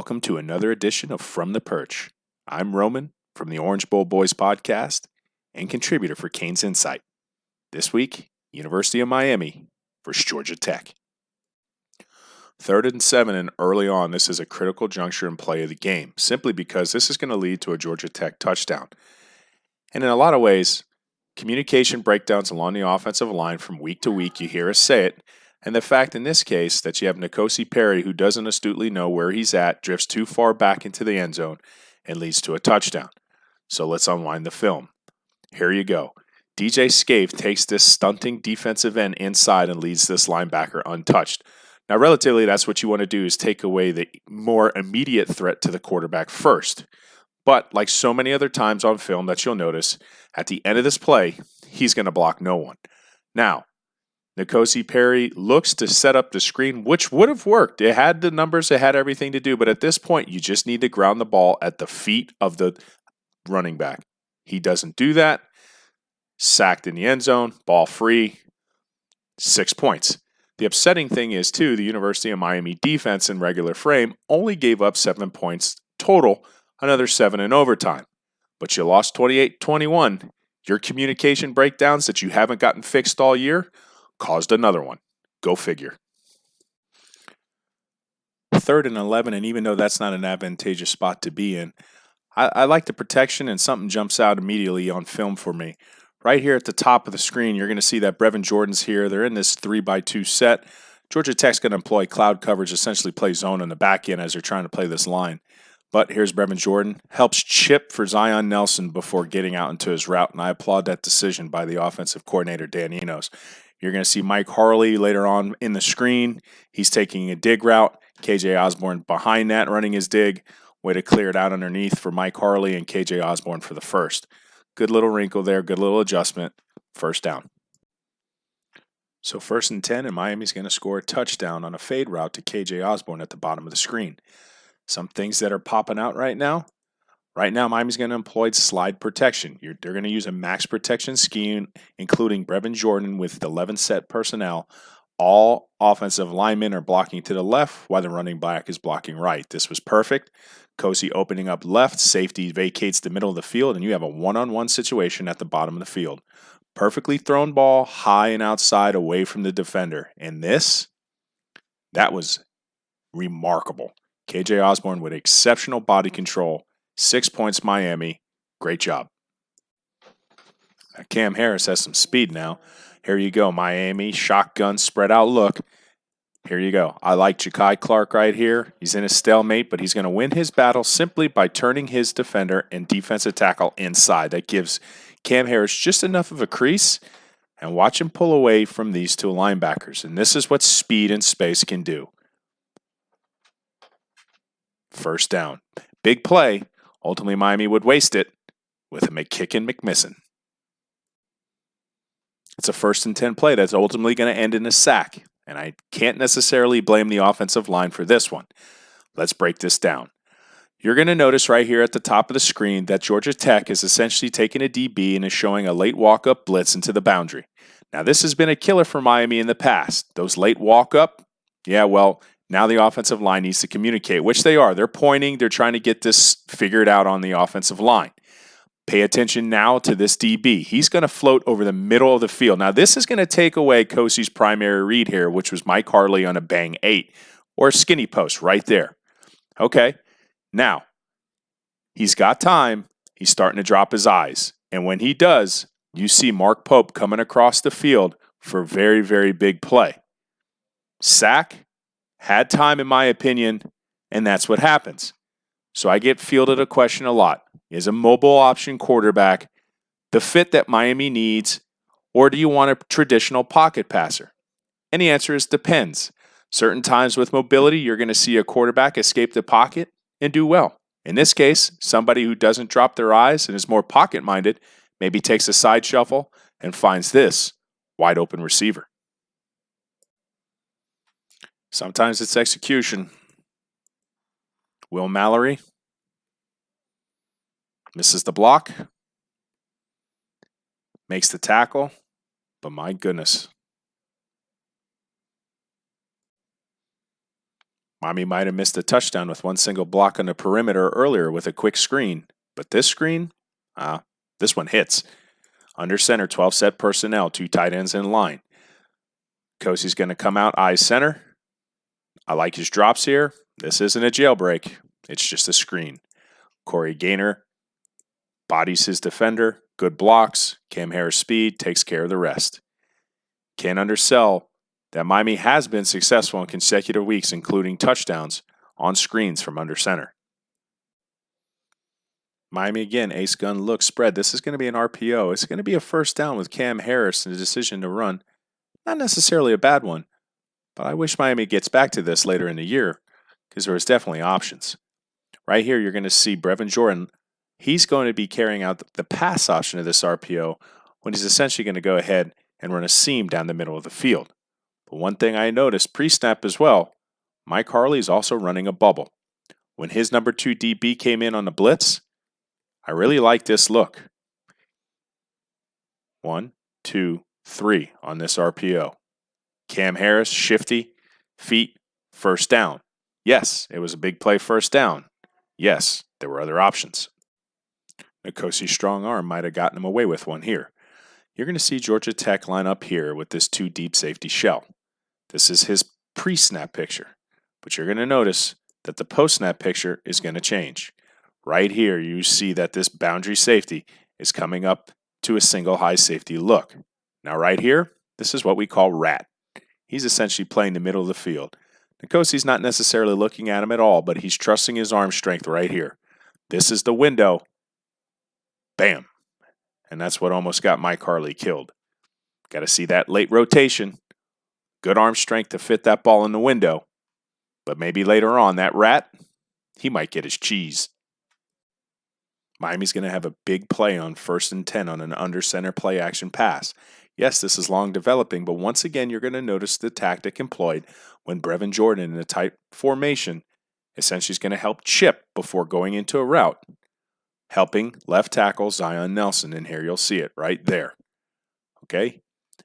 welcome to another edition of From the Perch. I'm Roman from the Orange Bowl Boys podcast and contributor for Canes Insight. This week, University of Miami versus Georgia Tech. 3rd and 7, and early on, this is a critical juncture in play of the game, simply because this is going to lead to a Georgia Tech touchdown. And in a lot of ways, communication breakdowns along the offensive line from week to week, you hear us say it, and the fact in this case that you have N'Kosi Perry, who doesn't astutely know where he's at, drifts too far back into the end zone, and leads to a touchdown. So let's unwind the film. Here you go. DJ Scaife takes this stunting defensive end inside and leads this linebacker untouched. Now, relatively, that's what you want to do, is take away the more immediate threat to the quarterback first. But like so many other times on film that you'll notice, at the end of this play, he's going to block no one. Now, N'Kosi Perry looks to set up the screen, which would have worked. It had the numbers, it had everything to do, but at this point, you just need to ground the ball at the feet of the running back. He doesn't do that. Sacked in the end zone, ball free, 6 points. The upsetting thing is, too, the University of Miami defense in regular frame only gave up 7 points total, another 7 in overtime. But you lost 28-21. Your communication breakdowns that you haven't gotten fixed all year caused another one. Go figure. 3rd and 11, and even though that's not an advantageous spot to be in, I like the protection, and something jumps out immediately on film for me. Right here at the top of the screen, you're going to see that Brevin Jordan's here. They're in this 3-by-2 set. Georgia Tech's going to employ cloud coverage, essentially play zone on the back end as they're trying to play this line. But here's Brevin Jordan. Helps chip for Zion Nelson before getting out into his route, and I applaud that decision by the offensive coordinator, Dan Enos. You're going to see Mike Harley later on in the screen. He's taking a dig route. KJ Osborne behind that, running his dig. Way to clear it out underneath for Mike Harley and KJ Osborne for the first. Good little wrinkle there, good little adjustment. First down. So 1st and 10, and Miami's going to score a touchdown on a fade route to KJ Osborne at the bottom of the screen. Some things that are popping out right now. Right now, Miami's going to employ slide protection. They're going to use a max protection scheme, including Brevin Jordan with 11 set personnel. All offensive linemen are blocking to the left while the running back is blocking right. This was perfect. Kosi opening up left, safety vacates the middle of the field, and you have a one-on-one situation at the bottom of the field. Perfectly thrown ball, high and outside, away from the defender. And that was remarkable. KJ Osborne with exceptional body control. 6 points, Miami. Great job. Cam Harris has some speed now. Here you go, Miami. Shotgun, spread out look. Here you go. I like Ja'Kai Clark right here. He's in a stalemate, but he's going to win his battle simply by turning his defender and defensive tackle inside. That gives Cam Harris just enough of a crease, and watch him pull away from these two linebackers. And this is what speed and space can do. First down. Big play. Ultimately, Miami would waste it with a McKicken McMissin. It's a 1st and 10 play that's ultimately going to end in a sack, and I can't necessarily blame the offensive line for this one. Let's break this down. You're going to notice right here at the top of the screen that Georgia Tech is essentially taking a DB and is showing a late walk-up blitz into the boundary. Now, this has been a killer for Miami in the past. Those late walk-up, now the offensive line needs to communicate, which they are. They're pointing. They're trying to get this figured out on the offensive line. Pay attention now to this DB. He's going to float over the middle of the field. Now, this is going to take away Kosi's primary read here, which was Mike Harley on a bang 8 or a skinny post right there. Okay, now, he's got time. He's starting to drop his eyes. And when he does, you see Mark Pope coming across the field for a very, very big play. Sack, had time in my opinion, and that's what happens. So I get fielded a question a lot. Is a mobile option quarterback the fit that Miami needs, or do you want a traditional pocket passer? And the answer is depends. Certain times with mobility, you're going to see a quarterback escape the pocket and do well. In this case, somebody who doesn't drop their eyes and is more pocket-minded maybe takes a side shuffle and finds this wide open receiver. Sometimes it's execution. Will Mallory misses the block, makes the tackle, but my goodness. Miami might have missed a touchdown with one single block on the perimeter earlier with a quick screen, but this screen, this one hits. Under center, 12 set personnel, 2 tight ends in line. Kosey's going to come out, eyes center. I like his drops here. This isn't a jailbreak. It's just a screen. Corey Gaynor bodies his defender. Good blocks. Cam Harris' speed takes care of the rest. Can't undersell that Miami has been successful in consecutive weeks, including touchdowns on screens from under center. Miami again, ace gun look spread. This is going to be an RPO. It's going to be a first down with Cam Harris and a decision to run. Not necessarily a bad one, but I wish Miami gets back to this later in the year because there was definitely options. Right here, you're going to see Brevin Jordan. He's going to be carrying out the pass option of this RPO when he's essentially going to go ahead and run a seam down the middle of the field. But one thing I noticed pre-snap as well, Mike Harley is also running a bubble. When his number 2 DB came in on the blitz, I really like this look. 1, 2, 3 on this RPO. Cam Harris, shifty, feet, first down. Yes, it was a big play first down. Yes, there were other options. Nikosi's strong arm might have gotten him away with one here. You're going to see Georgia Tech line up here with this 2 deep safety shell. This is his pre-snap picture, but you're going to notice that the post-snap picture is going to change. Right here, you see that this boundary safety is coming up to a single high safety look. Now right here, this is what we call rat. He's essentially playing the middle of the field. Nikosi's not necessarily looking at him at all, but he's trusting his arm strength right here. This is the window. Bam. And that's what almost got Mike Harley killed. Got to see that late rotation. Good arm strength to fit that ball in the window. But maybe later on, that rat, he might get his cheese. Miami's going to have a big play on 1st and 10 on an under center play action pass. Yes, this is long developing, but once again, you're going to notice the tactic employed when Brevin Jordan in a tight formation essentially is going to help chip before going into a route, helping left tackle Zion Nelson. And here you'll see it right there. Okay?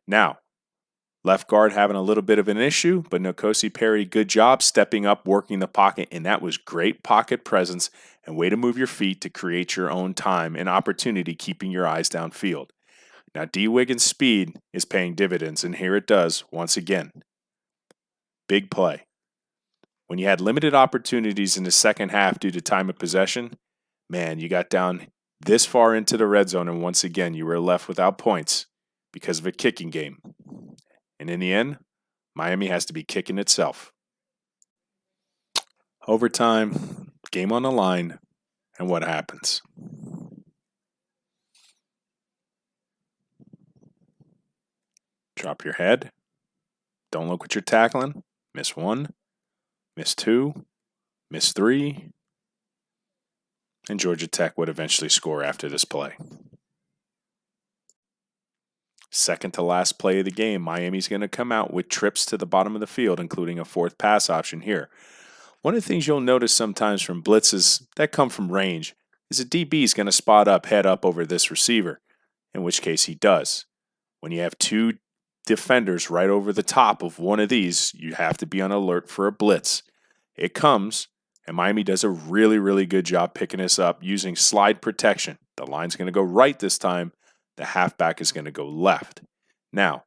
Now, left guard having a little bit of an issue, but N'Kosi Perry, good job stepping up, working the pocket, and that was great pocket presence and way to move your feet to create your own time and opportunity, keeping your eyes downfield. Now, D. Wiggins' speed is paying dividends, and here it does once again. Big play. When you had limited opportunities in the second half due to time of possession, man, you got down this far into the red zone, and once again, you were left without points because of a kicking game. And in the end, Miami has to be kicking itself. Overtime, game on the line, and what happens? Drop your head. Don't look what you're tackling. Miss 1, miss 2, miss 3. And Georgia Tech would eventually score after this play. Second to last play of the game, Miami's going to come out with trips to the bottom of the field, including a 4th pass option here. One of the things you'll notice sometimes from blitzes that come from range is a DB is going to spot up, head up over this receiver, in which case he does. When you have 2 defenders right over the top of one of these, you have to be on alert for a blitz. It comes, and Miami does a really, really good job picking this up using slide protection. The line's going to go right this time. The halfback is going to go left. Now,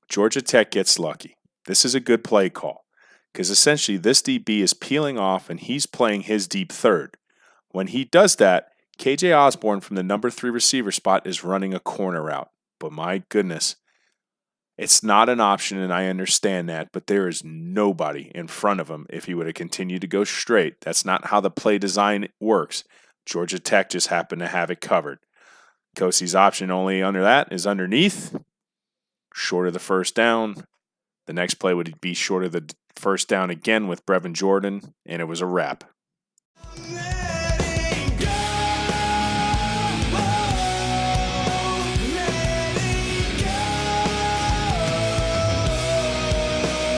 Georgia Tech gets lucky. This is a good play call because essentially this DB is peeling off and he's playing his deep third. When he does that, KJ Osborne from the number 3 receiver spot is running a corner route. But my goodness, it's not an option, and I understand that, but there is nobody in front of him if he would have continued to go straight. That's not how the play design works. Georgia Tech just happened to have it covered. Kosey's option only under that is underneath, short of the first down. The next play would be short of the first down again with Brevin Jordan, and it was a wrap.